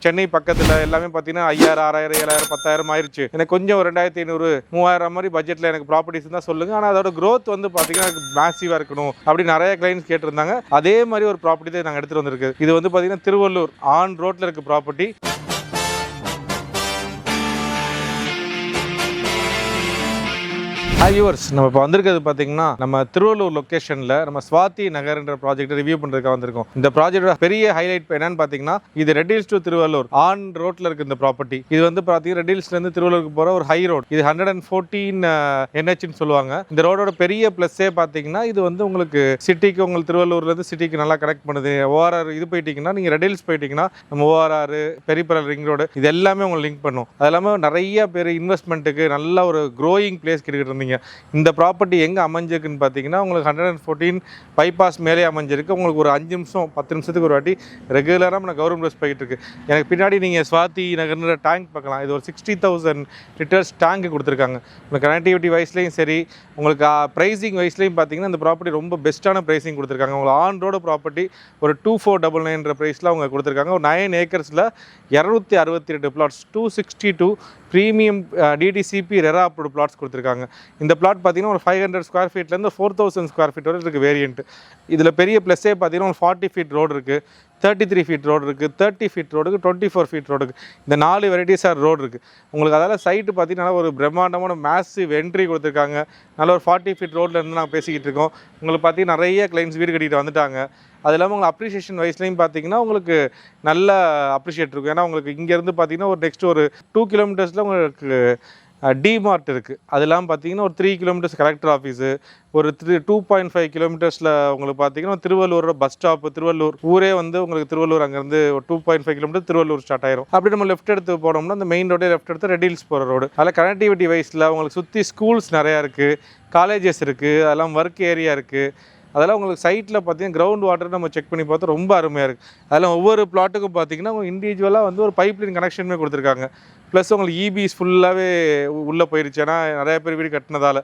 சென்னை பக்கத்தில் எல்லாமே பார்த்தீங்கன்னா 5000, 6000, 7000, 10,000 ஆயிடுச்சு. எனக்கு கொஞ்சம் 2500, 3000 மாதிரி பட்ஜெட்டில் எனக்கு ப்ராப்பர்ட்டிஸ் தான் சொல்லுங்கள். ஆனால் அதோட க்ரோத் வந்து பார்த்தீங்கன்னா மேசிவாக இருக்கணும் அப்படி நிறைய கிளைண்ட்ஸ் கேட்டிருந்தாங்க. அதே மாதிரி ஒரு ப்ராப்பர்ட்டி தான் நாங்கள் எடுத்துகிட்டு வந்திருக்கு. இது வந்து பார்த்தீங்கன்னா திருவள்ளூர் ஆன் ரோட்டில் இருக்க ப்ராப்பர்ட்டி. வியூவர்ஸ், நம்ம இப்போ வந்திருக்கிறது பார்த்தீங்கன்னா நம்ம திருவள்ளூர் லொக்கேஷனில் நம்ம ஸ்வாதி நகர்ன்ற ப்ராஜெக்ட் ரிவ்யூ பண்ணுறதுக்காக வந்திருக்கோம். இந்த ப்ராஜெக்டோட பெரிய ஹைலைட் என்னன்னு பார்த்தீங்கன்னா, இது ரெட் ஹில்ஸ் டு திருவள்ளூர் ஆன் ரோட்டில் இருக்குது இந்த ப்ராப்பர்ட்டி. இது வந்து பார்த்தீங்கன்னா ரெட் ஹில்ஸ்லேருந்து திருவள்ளூருக்கு போகிற ஒரு ஹை ரோட். இது 114 NHன்னு சொல்லுவாங்க. இந்த ரோடோட பெரிய ப்ளஸ்ஸே பார்த்தீங்கன்னா, இது வந்து உங்களுக்கு சிட்டிக்கு, உங்களுக்கு திருவள்ளூர்லேருந்து சிட்டிக்கு நல்லா கனெக்ட் பண்ணுது. ORR இது போயிட்டீங்கன்னா, நீங்கள் ரெட் ஹில்ஸ் போயிட்டீங்கன்னா நம்ம ORR, பெரிபரல் ரிங் ரோடு இது எல்லாமே உங்களுக்கு லிங்க் பண்ணும். அது இல்லாமல் நிறைய பேர் இன்வெஸ்ட்மெண்ட்டுக்கு நல்ல ஒரு க்ரோயிங் பிளேஸ் கிட்ட இருந்தீங்க. இந்த ப்ராப்பர்ட்டி எங்கே அமைஞ்சிருக்குன்னு பார்த்தீங்கன்னா, உங்களுக்கு 114 பைபாஸ் மேலே அமைஞ்சிருக்கு. உங்களுக்கு ஒரு 5 நிமிஷம் 10 நிமிஷத்துக்கு ஒரு வாட்டி ரெகுலராக நம்ம கவர்மெண்ட் பஸ் போயிட்டு இருக்கு. எனக்கு பின்னாடி நீங்கள் ஸ்வாதி நகர்ன்ற டேங்க் பார்க்கலாம். இது ஒரு 60,000 லிட்டர்ஸ் டேங்க் கொடுத்துருக்காங்க. உங்களுக்கு கனெக்டிவிட்டி வைஸ்லையும் சரி, உங்களுக்கு ப்ரைஸிங் வைஸ்லையும் பார்த்தீங்கன்னா இந்த ப்ராப்பர்ட்டி ரொம்ப பெஸ்ட்டான ப்ரைஸிங் கொடுத்துருக்காங்க. உங்களுக்கு ஆன் ரோடு ப்ராப்பர்ட்டி ஒரு 2499 ப்ரைஸில் அவங்க கொடுத்துருக்காங்க. ஒரு 9 ஏக்கர்ஸில் 268 plots, 262 premium DTCP RERA approved plots கொடுத்துருக்காங்க. இந்த பிளாட் பார்த்தீங்கன்னா ஒரு 500 ஸ்கொயர் ஃபீட்லேருந்து 4000 ஸ்கொயர் ஃபீட் வரை இருக்குது வேரியன்ட். இதில் பெரிய ப்ளஸ்ஸே பார்த்தீங்கன்னா ஒரு 40 ஃபீட் ரோடு இருக்குது, 33 ஃபீட் ரோடு இருக்குது, 30 ஃபீட் ரோடுக்கு, 24 ஃபீட் ரோடுக்கு, இந்த 4 வெரைட்டிஸாக ரோடு இருக்குது உங்களுக்கு. அதால் சைட்டு பார்த்தீங்கன்னா ஒரு பிரம்மாண்டமான மேசிவ் என்ட்ரி கொடுத்துருக்காங்க. நல்ல ஒரு 40 ஃபீட் ரோட்டில் இருந்து நாங்கள் பேசிக்கிட்டு இருக்கோம். உங்களுக்கு பார்த்தீங்கன்னா நிறைய கிளைண்ட்ஸ் வீடு கட்டிட்டு வந்துட்டாங்க. அது இல்லாமல் உங்களுக்கு அப்ரிஷியேஷன் வைஸ்லையும் பார்த்தீங்கன்னா உங்களுக்கு நல்ல அப்ரிஷியேட் இருக்கும். ஏன்னா உங்களுக்கு இங்கேருந்து பார்த்தீங்கன்னா ஒரு நெக்ஸ்ட் ஒரு 2 கிலோமீட்டர்ஸில் உங்களுக்கு டிமார்ட் இருக்குது. அது இல்லாமல் பார்த்தீங்கன்னா ஒரு 3 கிலோமீட்டர்ஸ் கலெக்டர் ஆஃபீஸு, ஒரு 2.5 கிலோமீட்டர்ஸில் உங்களுக்கு பார்த்தீங்கன்னா திருவள்ளூரோட பஸ் ஸ்டாப்பு, திருவள்ளூர் ஊரே வந்து உங்களுக்கு திருவள்ளூர் அங்கேருந்து ஒரு 2.5 கிலோமீட்டர் திருவள்ளூர் ஸ்டார்ட் ஆயிரும். அப்படி நம்ம லெஃப்ட் எடுத்து போனோம்னா அந்த மெயின் ரோடே லெஃப்ட் எடுத்து ரெட் ஹில்ஸ் போகிற ரோடு. அதில் கனெக்டிவிட்டி வைஸில் உங்களுக்கு சுற்றி ஸ்கூல்ஸ் நிறையா இருக்குது, காலேஜஸ் இருக்குது, அதெல்லாம் ஒர்க் ஏரியா இருக்குது. அதெல்லாம் உங்களுக்கு சைட்டில் பார்த்தீங்கன்னா கிரவுண்ட் வாட்டர் நம்ம செக் பண்ணி பார்த்தா ரொம்ப அருமையாக இருக்குது. அதெல்லாம் ஒவ்வொரு பிளாட்டுக்கும் பார்த்தீங்கன்னா உங்களுக்கு இண்டிவிஜுவலாக வந்து ஒரு பைப்லைன் கனெக்ஷனுமே கொடுத்துருக்காங்க. ப்ளஸ் உங்களுக்கு EBs ஃபுல்லாகவே உள்ளே போயிடுச்சு, ஏன்னா நிறைய பேர் வீடு கட்டினதால்.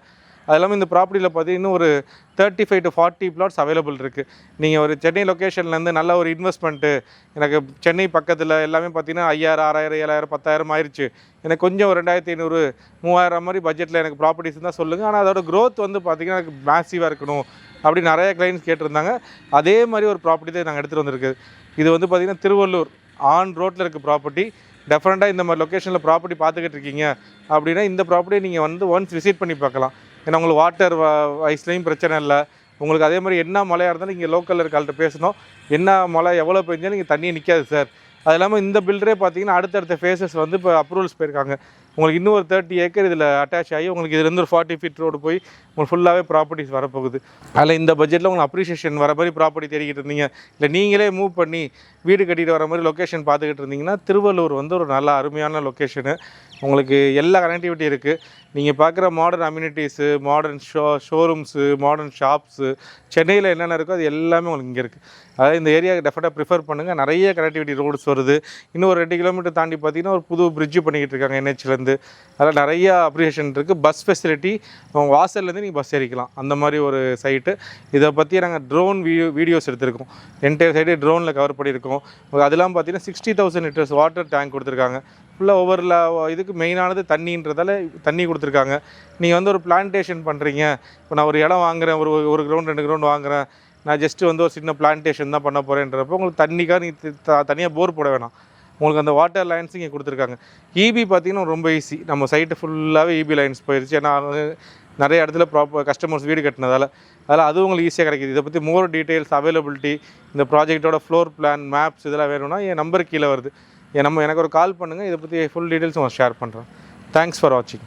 அது இல்லாமல் இந்த ப்ராப்பர்ட்டியில் பார்த்தீங்கன்னா இன்னும் ஒரு 35 to 40 பிளாட்ஸ் அவைலபிள் இருக்குது. நீங்கள் ஒரு சென்னை லொக்கேஷன்லேருந்து நல்ல ஒரு இன்வெஸ்ட்மெண்ட்டு, எனக்கு சென்னை பக்கத்தில் எல்லாமே பார்த்தீங்கன்னா 5000, 6000, 7000, 10,000 ஆயிடுச்சு. எனக்கு கொஞ்சம் 2500, 3000 மாதிரி பட்ஜெட்டில் எனக்கு ப்ராப்பர்ட்டிஸ் தான் சொல்லுங்கள். ஆனால் அதோட க்ரோத் வந்து பார்த்தீங்கன்னா எனக்கு மேசிவாக இருக்கணும் அப்படி நிறைய கிளைண்ட்ஸ் கேட்டிருந்தாங்க. அதே மாதிரி ஒரு ப்ராப்பர்ட்டி தான் நாங்கள் எடுத்துகிட்டு வந்திருக்கு. இது வந்து பார்த்திங்கன்னா திருவள்ளூர் ஆன் ரோட்டில் இருக்க ப்ராப்பர்ட்டி. டெஃபரெண்ட்டாக இந்த மாதிரி லொக்கேஷனில் ப்ராப்பர்ட்டி பார்த்துக்கிட்டு இருக்கீங்க அப்படின்னா இந்த ப்ராப்பர்ட்டியை நீங்கள் வந்து ஒன்ஸ் விசிட் பண்ணி பார்க்கலாம். ஏன்னா உங்களுக்கு வாட்டர் வைஸ்லையும் பிரச்சனை இல்லை. உங்களுக்கு அதே மாதிரி என்ன மழையாக இருந்தாலும் இங்கே லோக்கலில் இருக்காள்கிட்ட பேசணும். என்ன மழை எவ்வளோ பெஞ்சாலும் இங்கே தண்ணியே நிற்காது சார். அது இல்லாமல் இந்த பில்டரே பார்த்தீங்கன்னா அடுத்தடுத்த ஃபேஸஸ் வந்து இப்போ அப்ரூவல்ஸ் போயிருக்காங்க. உங்களுக்கு இன்னும் ஒரு 30 ஏக்கர் இதில் அட்டாச் ஆகி உங்களுக்கு இதுலேருந்து ஒரு 40 ஃபீட் ரோடு போய் உங்களுக்கு ஃபுல்லாகவே ப்ராப்பர்ட்டிஸ் வரப்போகுது. அதில் இந்த பட்ஜெட்டில் உங்களுக்கு அப்ரிஷியேஷன் வர மாதிரி ப்ராப்பர்ட்டி தேடிக்கிட்டு இருந்தீங்க, இல்லை நீங்களே மூவ் பண்ணி வீடு கட்டிட்டு வர மாதிரி லொக்கேஷன் பார்த்துக்கிட்டு இருந்தீங்கன்னா திருவள்ளூர் வந்து ஒரு நல்ல அருமையான லொக்கேஷனு. உங்களுக்கு எல்லா கனெக்டிவிட்டி இருக்குது. நீங்கள் பார்க்குற modern amenities, modern showrooms, modern shops, சென்னையில் என்னென்ன இருக்கோ அது எல்லாமே உங்களுக்கு இங்கே இருக்குது. அதாவது இந்த ஏரியாவுக்கு டெஃபினட்டாக ப்ரிஃபர் பண்ணுங்கள். நிறைய கனெக்டிவிட்டி ரோட்ஸ் வருது. இன்னும் ஒரு 2 கிலோமீட்டர் தாண்டி பார்த்தீங்கன்னா ஒரு புது பிரிட்ஜு பண்ணிக்கிட்டு இருக்காங்க NHலேருந்து. அதில் நிறைய அப்ரிஷியேஷன் இருக்குது. பஸ் ஃபெசிலிட்டி, உங்கள் வாசல்லேருந்து நீங்கள் பஸ் ஏறிக்கலாம், அந்த மாதிரி ஒரு சைட்டு. இதை பற்றி நாங்கள் ட்ரோன் வீடியோஸ் எடுத்திருக்கோம். என்டையர் சைடு ட்ரோனில் கவர் பண்ணியிருக்கோம். அதெல்லாம் பார்த்தீங்கன்னா 60,000 லிட்டர்ஸ் வாட்டர் டேங்க் கொடுத்துருக்காங்க. ஃபுல்லாக ஒவ்வொரு இதுக்கு மெயினானது தண்ணின்றதால தண்ணி கொடுத்துருக்காங்க. நீங்கள் வந்து ஒரு பிளான்டேஷன் பண்ணுறீங்க, இப்போ நான் ஒரு இடம் வாங்குகிறேன், ஒரு கிரவுண்ட் 2 கிரவுண்ட் வாங்குகிறேன், நான் ஜஸ்ட்டு வந்து ஒரு சின்ன பிளான்டேஷன் தான் பண்ண போகிறேன்றப்போ உங்களுக்கு தண்ணிக்காக நீங்கள் தனியாக போர் போட வேணாம். உங்களுக்கு அந்த வாட்டர் லைன்ஸ் இங்கே கொடுத்துருக்காங்க. EB பார்த்தீங்கன்னா ரொம்ப ஈஸி. நம்ம சைட்டு ஃபுல்லாகவே EB லைன்ஸ் போயிடுச்சு. ஏன்னா நிறைய இடத்துல கஸ்டமர்ஸ் வீடு கட்டினதால் அதனால் அது உங்களுக்கு ஈஸியாக கிடைக்கிது. இதை பற்றி மோர் டீட்டெயில்ஸ், அவைலபிலிட்டி, இந்த ப்ராஜெக்டோட ஃப்ளோர் பிளான், மேப்ஸ் இதெல்லாம் வேணும்னா என் நம்பர் கீழே வருது. எனக்கு ஒரு கால் பண்ணுங்கள். இதை பற்றி ஃபுல் டீட்டெயில்ஸ் உங்களுக்கு ஷேர் பண்ணுறேன். தேங்க்ஸ் ஃபார் வாட்சிங்.